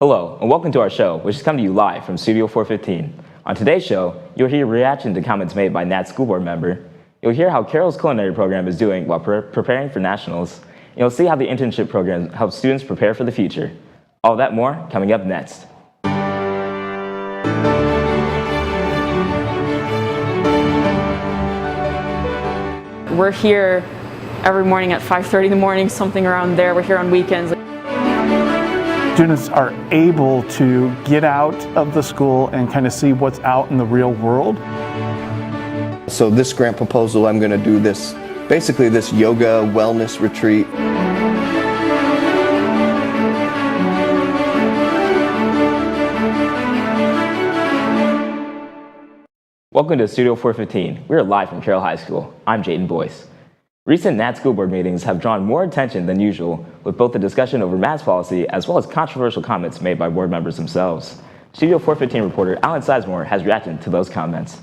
Hello, and welcome to our show, which is coming to you live from Studio 415. On today's show, you'll hear a reaction to comments made by Nat school board member. You'll hear how Carroll's culinary program is doing while preparing for nationals. And you'll see how the internship program helps students prepare for the future. All that more coming up next. We're here every morning at 5:30 in the morning, something around there. We're here on weekends. Students are able to get out of the school and kind of see what's out in the real world. So this grant proposal, I'm going to do this, basically this yoga wellness retreat. Welcome to Studio 415. We're live from Carroll High School. I'm Jadon Boyce. Recent Nat school board meetings have drawn more attention than usual, with both the discussion over mask policy as well as controversial comments made by board members themselves. Studio 415 reporter SIZEMORE has reacted to those comments.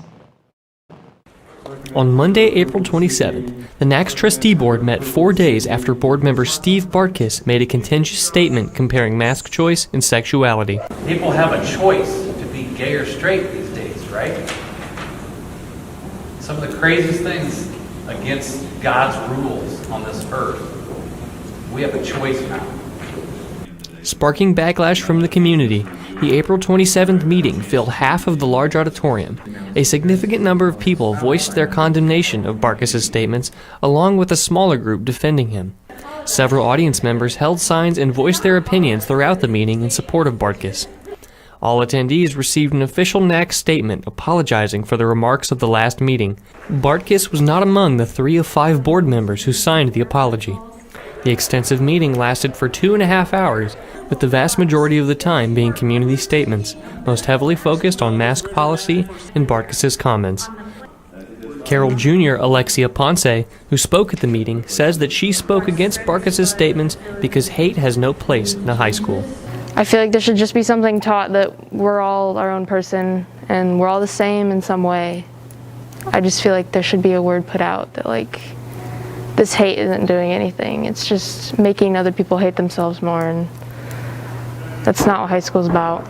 On Monday, April 27th, the NAC's trustee board met 4 days after board member Steve Bartkus made a contentious statement comparing mask choice and sexuality. People have a choice to be gay or straight these days, right? Some of the craziest things against God's rules on this earth. We have a choice now. Sparking backlash from the community, the April 27th meeting filled half of the large auditorium. A significant number of people voiced their condemnation of Bartkus' statements, along with a smaller group defending him. Several audience members held signs and voiced their opinions throughout the meeting in support of Bartkus. All attendees received an official NAC statement apologizing for the remarks of the last meeting. Bartkus was not among the 3 of 5 board members who signed the apology. The extensive meeting lasted for 2.5 hours, with the vast majority of the time being community statements, most heavily focused on mask policy and Bartkus' comments. Carroll Jr. ALEXIA Ponce, who spoke at the meeting, says that she spoke against Bartkus' statements because hate has no place in a high school. I feel like there should just be something taught that we're all our own person and we're all the same in some way. I just feel like there should be a word put out that like this hate isn't doing anything. It's just making other people hate themselves more, and that's not what high school's about.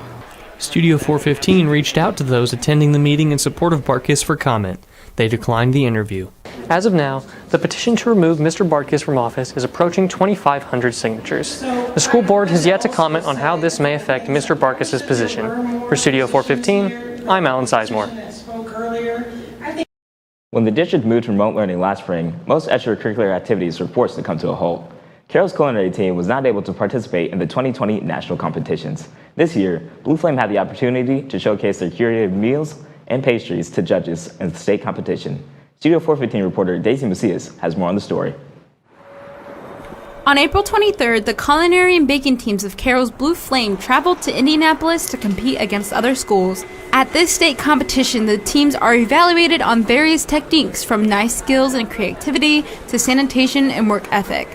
Studio 415 reached out to those attending the meeting in support of Bartkus for comment. They declined the interview. As of now, the petition to remove Mr. Bartkus from office is approaching 2,500 signatures. The school board has yet to comment on how this may affect Mr. Bartkus' position. For Studio 415, I'm SIZEMORE. When the district moved to remote learning last spring, most extracurricular activities were forced to come to a halt. Carroll's culinary team was not able to participate in the 2020 national competitions. This year, Blue Flame had the opportunity to showcase their curated meals and pastries to judges in the state competition. Studio 415 reporter Macias has more on the story. On April 23rd, the culinary and baking teams of Carroll's Blue Flame traveled to Indianapolis to compete against other schools. At this state competition, the teams are evaluated on various techniques from knife skills and creativity to sanitation and work ethic.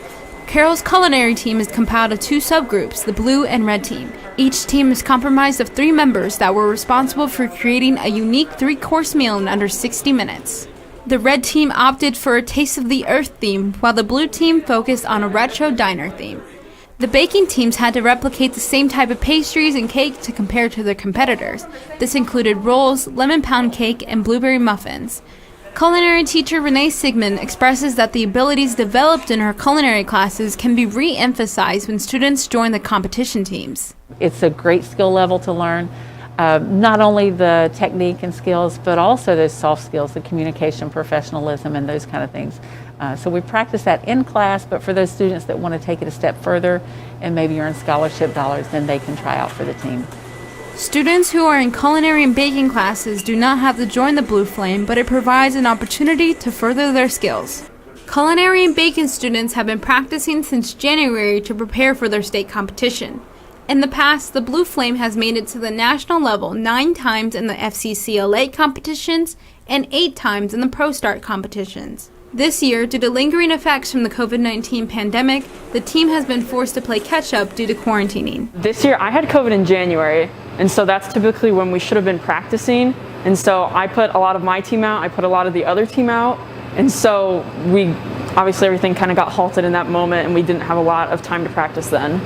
Carroll's culinary team is compiled of 2 subgroups, the blue and red team. Each team is comprised of 3 members that were responsible for creating a unique 3-course meal in under 60 minutes. The red team opted for a Taste of the Earth theme, while the blue team focused on a retro diner theme. The baking teams had to replicate the same type of pastries and cake to compare to their competitors. This included rolls, lemon pound cake, and blueberry muffins. Culinary teacher RENEE SIGMON expresses that the abilities developed in her culinary classes can be re-emphasized when students join the competition teams. It's a great skill level to learn. Not only the technique and skills, but also those soft skills, the communication, professionalism, and those kind of things. So we practice that in class, but for those students that want to take it a step further and maybe earn scholarship dollars, then they can try out for the team. Students who are in culinary and baking classes do not have to join the Blue Flame, but it provides an opportunity to further their skills. Culinary and baking students have been practicing since January to prepare for their state competition. In the past, the Blue Flame has made it to the national level 9 times in the FCCLA competitions and 8 times in the Pro Start competitions. This year, due to lingering effects from the COVID-19 pandemic, the team has been forced to play catch-up due to quarantining. This year I had COVID in January, and so that's typically when we should have been practicing. And so I put a lot of my team out, I put a lot of the other team out, and so obviously everything kind of got halted in that moment and we didn't have a lot of time to practice then.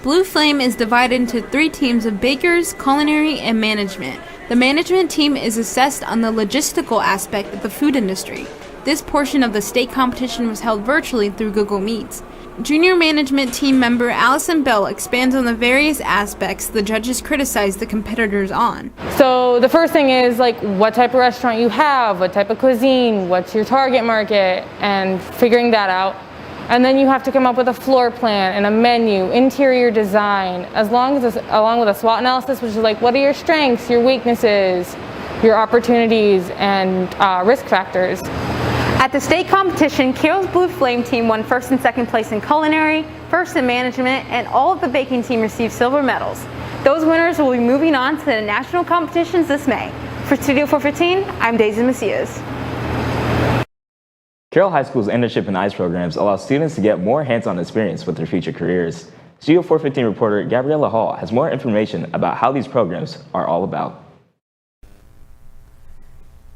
Blue Flame is divided into 3 teams of bakers, culinary, and management. The management team is assessed on the logistical aspect of the food industry. This portion of the state competition was held virtually through Google Meets. Junior management team member Allison Bell expands on the various aspects the judges criticize the competitors on. So the first thing is like what type of restaurant you have, what type of cuisine, what's your target market, and figuring that out. And then you have to come up with a floor plan and a menu, interior design, along with a SWOT analysis, which is like what are your strengths, your weaknesses, your opportunities, and risk factors. At the state competition, Carroll's Blue Flame team won 1st and 2nd place in culinary, 1st in management, and all of the baking team received silver medals. Those winners will be moving on to the national competitions this May. For Studio 415, I'm Daisy Macias. Carroll High School's internship and ICE programs allow students to get more hands-on experience with their future careers. Studio 415 reporter Gabriella Hall has more information about how these programs are all about.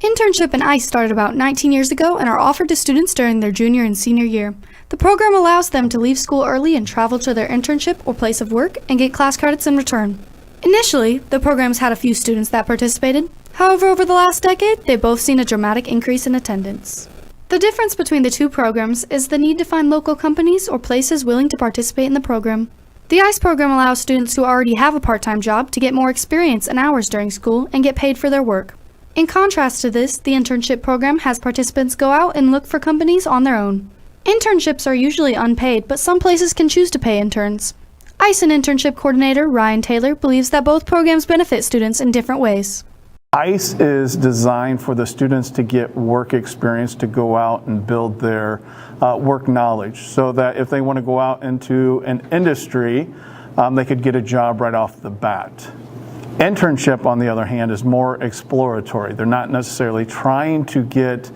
Internship and ICE started about 19 years ago and are offered to students during their junior and senior year. The program allows them to leave school early and travel to their internship or place of work and get class credits in return. Initially, the programs had a few students that participated. However, over the last decade, they've both seen a dramatic increase in attendance. The difference between the two programs is the need to find local companies or places willing to participate in the program. The ICE program allows students who already have a part-time job to get more experience and hours during school and get paid for their work. In contrast to this, the internship program has participants go out and look for companies on their own. Internships are usually unpaid, but some places can choose to pay interns. ICE and internship coordinator Ryan Taylor believes that both programs benefit students in different ways. ICE is designed for the students to get work experience to go out and build their work knowledge so that if they want to go out into an industry, they could get a job right off the bat. Internship, on the other hand, is more exploratory. They're not necessarily trying to get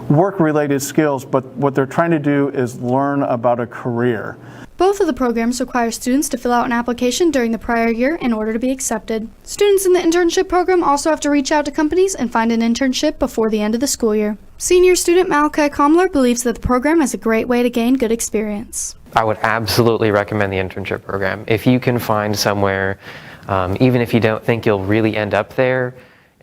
work-related skills, but what they're trying to do is learn about a career. Both of the programs require students to fill out an application during the prior year in order to be accepted. Students in the internship program also have to reach out to companies and find an internship before the end of the school year. Senior student MALACHI KAMLER believes that the program is a great way to gain good experience. I would absolutely recommend the internship program. If you can find somewhere, even if you don't think you'll really end up there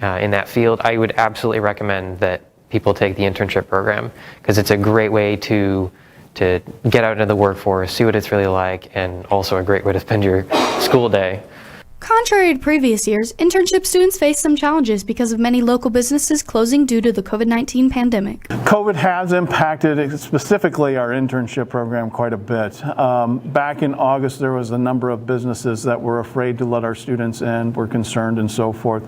in that field, I would absolutely recommend that people take the internship program because it's a great way to get out into the workforce, see what it's really like, and also a great way to spend your school day. Contrary to previous years, internship students face some challenges because of many local businesses closing due to the COVID-19 pandemic. COVID has impacted specifically our internship program quite a bit. Back in August, there was a number of businesses that were afraid to let our students in, were concerned and so forth.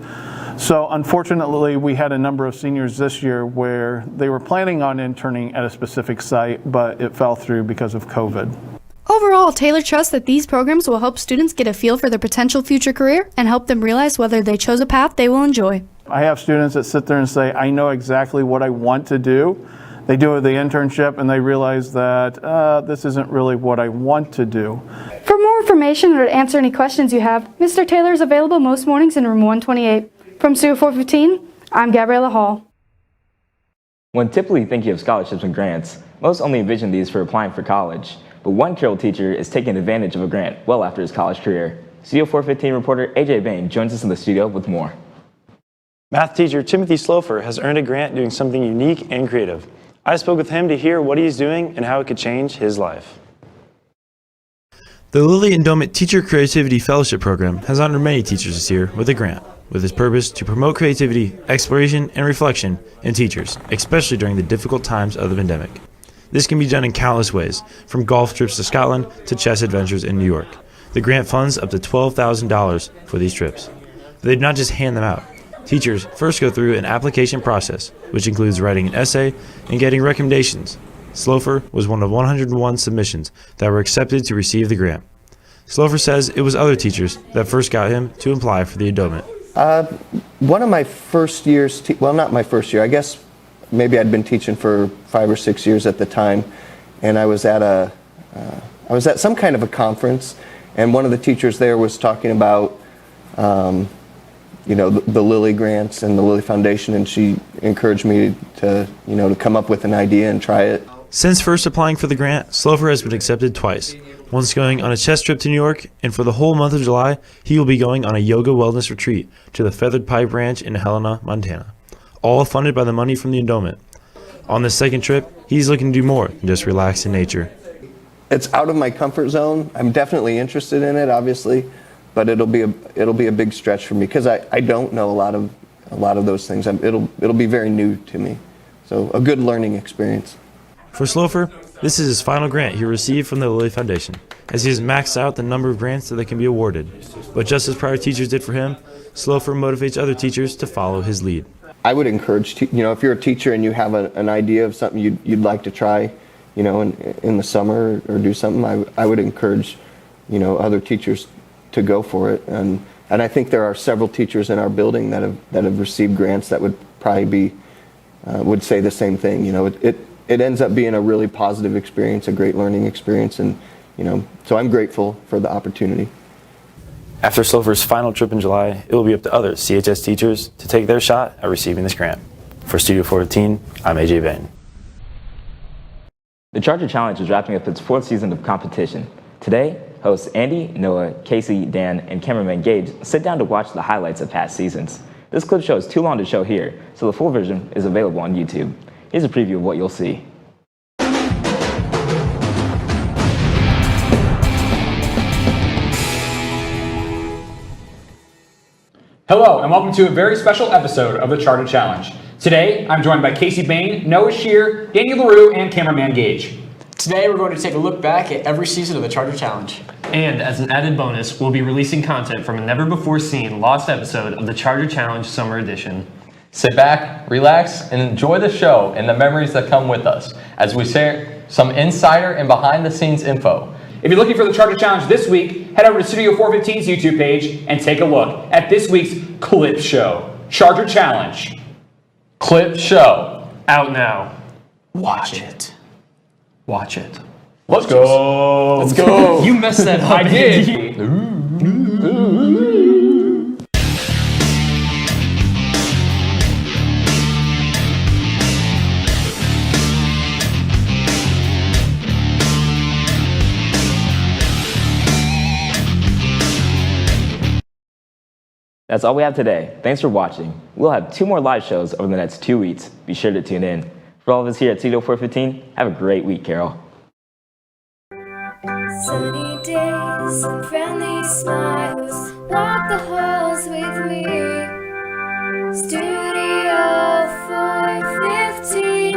So unfortunately, we had a number of seniors this year where they were planning on interning at a specific site, but it fell through because of COVID. Overall, Taylor trusts that these programs will help students get a feel for their potential future career and help them realize whether they chose a path they will enjoy. I have students that sit there and say, I know exactly what I want to do. They do the internship and they realize that this isn't really what I want to do. For more information or to answer any questions you have, Mr. Taylor is available most mornings in room 128. From Studio 415, I'm Gabriella Hall. When typically thinking of scholarships and grants, most only envision these for applying for college. But one Carroll teacher is taking advantage of a grant well after his college career. Studio 415 reporter AJ Bane joins us in the studio with more. Math teacher Timothy SLOFFER has earned a grant doing something unique and creative. I spoke with him to hear what he's doing and how it could change his life. The Lilly Endowment Teacher Creativity Fellowship Program has honored many teachers this year with a grant, with its purpose to promote creativity, exploration, and reflection in teachers, especially during the difficult times of the pandemic. This can be done in countless ways, from golf trips to Scotland to chess adventures in New York. The grant funds up to $12,000 for these trips. They do not just hand them out. Teachers first go through an application process, which includes writing an essay and getting recommendations. SLOFFER was one of 101 submissions that were accepted to receive the grant. SLOFFER says it was other teachers that first got him to apply for the endowment. One of my first years, well, not my first year, I guess maybe I'd been teaching for 5 or 6 years at the time, and I was at some kind of a conference, and one of the teachers there was talking about the Lilly grants and the Lilly Foundation, and she encouraged me to come up with an idea and try it. Since first applying for the grant, SLOFFER has been accepted twice, once going on a chess trip to New York, and for the whole month of July, he will be going on a yoga wellness retreat to the Feathered Pipe Ranch in Helena, Montana, all funded by the money from the endowment. On this second trip, he's looking to do more than just relax in nature. It's out of my comfort zone. I'm definitely interested in it, obviously, but it'll be a big stretch for me because I don't know a lot of those things. It'll be very new to me, so a good learning experience. For SLOFFER, this is his final grant he received from the Lilly Foundation, as he has maxed out the number of grants that can be awarded. But just as prior teachers did for him, SLOFFER motivates other teachers to follow his lead. I would encourage, if you're a teacher and you have an idea of something you'd like to try, in the summer or do something, I would encourage, other teachers to go for it. And I think there are several teachers in our building that have received grants that would probably would say the same thing. It ends up being a really positive experience, a great learning experience, and so I'm grateful for the opportunity. After SLOFFER's final trip in July, it will be up to other CHS teachers to take their shot at receiving this grant. For Studio 415, I'm AJ Bane. The Charger Challenge is wrapping up its 4th season of competition. Today, hosts Andy, Noah, Casey, Dan, and cameraman Gage sit down to watch the highlights of past seasons. This clip show is too long to show here, so the full version is available on YouTube. Here's a preview of what you'll see. Hello, and welcome to a very special episode of the Charter Challenge. Today, I'm joined by Casey Bane, Noah Shear, Danny LaRue, and cameraman Gage. Today, we're going to take a look back at every season of the Charter Challenge. And as an added bonus, we'll be releasing content from a never-before-seen lost episode of the Charter Challenge Summer Edition. Sit back, relax, and enjoy the show and the memories that come with us as we share some insider and behind-the-scenes info. If you're looking for the Charter Challenge this week, head over to Studio 415's YouTube page and take a look at this week's Clip Show. Charter Challenge. Clip Show. Out now. Watch it. Watch it. Let's go. Let's go. You messed that up. I did. That's all we have today. Thanks for watching. We'll have 2 more live shows over the next 2 weeks. Be sure to tune in. For all of us here at Studio 415, have a great week, Carroll. Sunny days and friendly smiles, walk the halls with me. Studio 415.